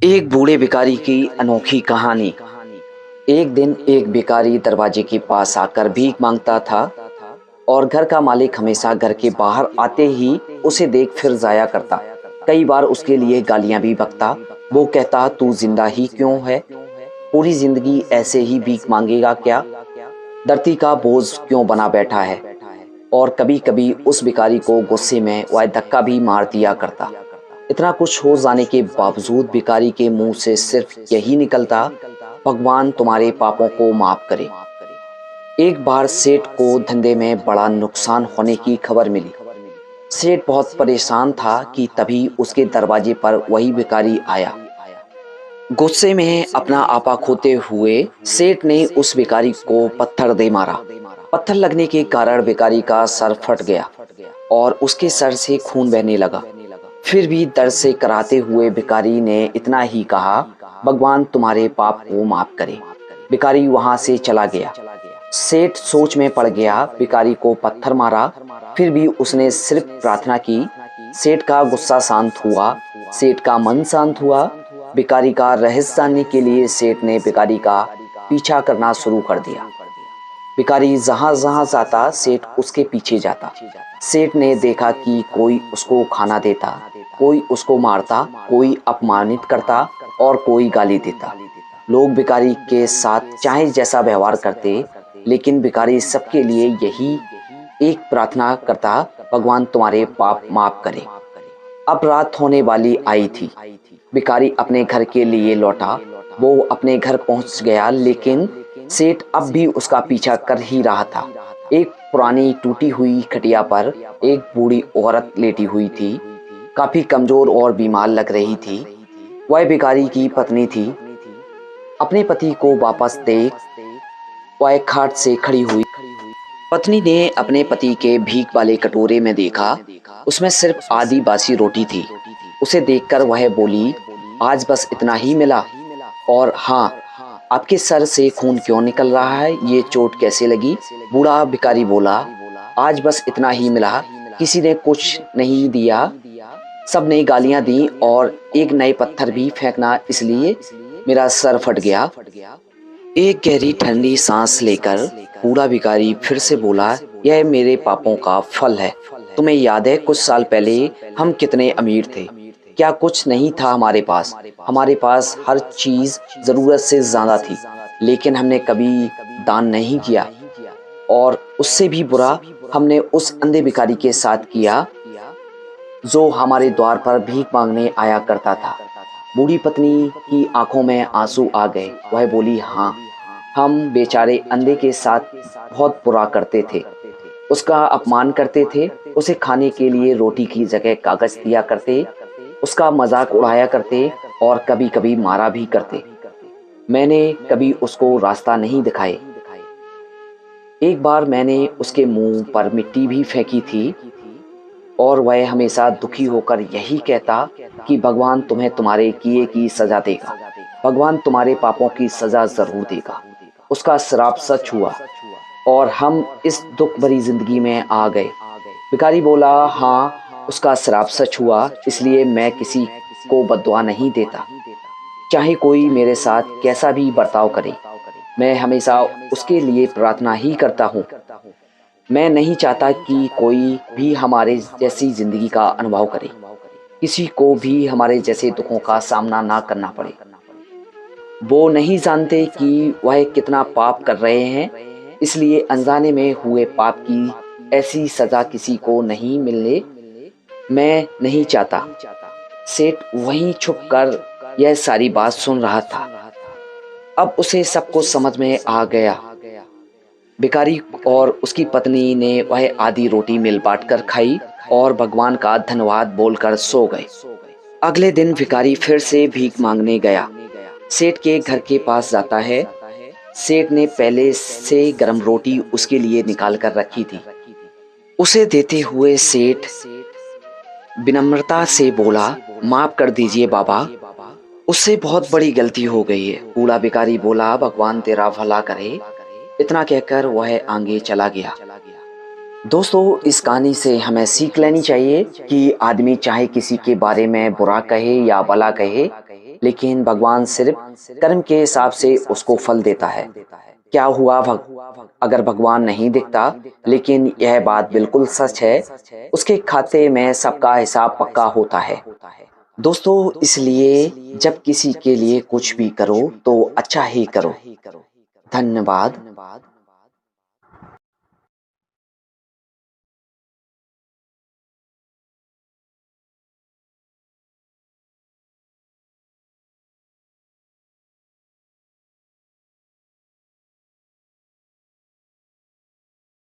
एक बूढ़े भिखारी की अनोखी कहानी। एक दिन एक भिखारी दरवाजे के पास आकर भीख मांगता था और घर का मालिक हमेशा घर के बाहर आते ही उसे देख फिर जाया करता। कई बार उसके लिए गालियां भी बकता। वो कहता, तू जिंदा ही क्यों है? पूरी जिंदगी ऐसे ही भीख मांगेगा क्या? धरती का बोझ क्यों बना बैठा है? और कभी कभी उस भिखारी को गुस्से में वह धक्का भी मार दिया करता। इतना कुछ हो जाने के बावजूद भिखारी के मुंह से सिर्फ यही निकलता, भगवान तुम्हारे पापों को माफ करे। एक बार सेठ को धंधे में बड़ा नुकसान होने की खबर मिली। सेठ बहुत परेशान था कि तभी उसके दरवाजे पर वही भिखारी आया। गुस्से में अपना आपा खोते हुए सेठ ने उस भिखारी को पत्थर दे मारा। पत्थर लगने के कारण भिखारी का सर फट गया और उसके सर से खून बहने लगा। फिर भी दर्द से कराते हुए भिखारी ने इतना ही कहा, भगवान तुम्हारे पाप को माफ करे। भिखारी वहां से चला गया। सेठ सोच में पड़ गया। भिखारी को पत्थर मारा, फिर भी उसने सिर्फ प्रार्थना की। सेठ का गुस्सा शांत हुआ, सेठ का मन शांत हुआ। भिखारी का रहस्य जानने के लिए सेठ ने भिखारी का पीछा करना शुरू कर दिया। भिखारी जहां जहां जाता सेठ उसके पीछे जाता। सेठ ने देखा कि कोई उसको खाना देता, कोई उसको मारता, कोई अपमानित करता और कोई गाली देता। लोग भिखारी के साथ चाहे जैसा व्यवहार करते, लेकिन भिखारी सबके लिए यही एक प्रार्थना करता, भगवान तुम्हारे पाप माफ करे। अब रात होने वाली आई थी। भिखारी अपने घर के लिए लौटा। वो अपने घर पहुंच गया, लेकिन सेठ अब भी उसका पीछा कर ही रहा था। एक पुरानी टूटी हुई खटिया पर एक बूढ़ी औरत लेटी हुई थी, काफी कमजोर और बीमार लग रही थी। वह भिखारी की पत्नी थी। अपने पति को वापस देख वह खाट से खड़ी हुई। पत्नी ने अपने पति के भीख वाले कटोरे में देखा, उसमें सिर्फ आधी बासी रोटी थी। उसे देखकर वह बोली, आज बस इतना ही मिला? और हाँ, आपके सर से खून क्यों निकल रहा है? ये चोट कैसे लगी? बूढ़ा भिखारी बोला, आज बस इतना ही मिला, किसी ने कुछ नहीं दिया, सबने गालियां दी और एक नए पत्थर भी फेंकना, इसलिए मेरा सर फट गया। एक गहरी ठंडी सांस लेकर बूढ़ा भिखारी फिर से बोला, यह मेरे पापों का फल है। तुम्हें याद है कुछ साल पहले हम कितने अमीर थे? क्या कुछ नहीं था हमारे पास? हमारे पास हर चीज जरूरत से ज्यादा थी, लेकिन हमने कभी दान नहीं किया। और उससे भी बुरा हमने उस अंधे भिखारी के साथ किया जो हमारे द्वार पर भीख मांगने आया करता था। बूढ़ी पत्नी की आंखों में आंसू आ गए। वह बोली, हाँ, हम बेचारे अंधे के साथ बहुत बुरा करते थे, उसका अपमान करते थे, उसे खाने के लिए रोटी की जगह कागज दिया करते, उसका मजाक उड़ाया करते और कभी कभी मारा भी करते। मैंने कभी उसको रास्ता नहीं दिखाए। एक बार मैंने उसके मुंह पर मिट्टी भी फेंकी थी और वह हमेशा दुखी होकर यही कहता कि भगवान तुम्हें तुम्हारे किए की सजा देगा, भगवान तुम्हारे पापों की सजा जरूर देगा। उसका श्राप सच हुआ और हम इस दुख भरी जिंदगी में आ गए। भिखारी बोला, हाँ, उसका श्राप सच हुआ, इसलिए मैं किसी को बद्दुआ नहीं देता। चाहे कोई मेरे साथ कैसा भी बर्ताव करे, मैं हमेशा उसके लिए प्रार्थना ही करता हूँ। मैं नहीं चाहता कि कोई भी हमारे जैसी जिंदगी का अनुभव करे, किसी को भी हमारे जैसे दुखों का सामना ना करना पड़े। वो नहीं जानते कि वह कितना पाप कर रहे हैं, इसलिए अनजाने में हुए पाप की ऐसी सजा किसी को नहीं मिलने मैं नहीं चाहता। सेठ वहीं छुप कर यह सारी बात सुन रहा था। अब उसे सब कुछ समझ में आ गया। भिखारी और उसकी पत्नी ने वह आधी रोटी मिल बांट कर खाई और भगवान का धन्यवाद बोलकर सो गए। अगले दिन भिखारी फिर से भीख मांगने गया। सेठ के घर के पास जाता है। सेठ ने पहले से गर्म रोटी उसके लिए निकाल कर रखी थी। उसे देते हुए सेठ विनम्रता से बोला, माफ कर दीजिए बाबा, उससे बहुत बड़ी गलती हो गई है। बूढ़ा भिखारी बोला, भगवान तेरा भला करे। इतना कहकर वह आगे चला गया। दोस्तों, इस कहानी से हमें सीख लेनी चाहिए कि आदमी चाहे किसी के बारे में बुरा कहे या भला कहे, लेकिन भगवान सिर्फ कर्म के हिसाब से उसको फल देता है। क्या हुआ अगर भगवान नहीं दिखता, लेकिन यह बात बिल्कुल सच है, उसके खाते में सबका हिसाब पक्का होता है। दोस्तों, इसलिए जब किसी के लिए कुछ भी करो तो अच्छा ही करो। धन्यवाद।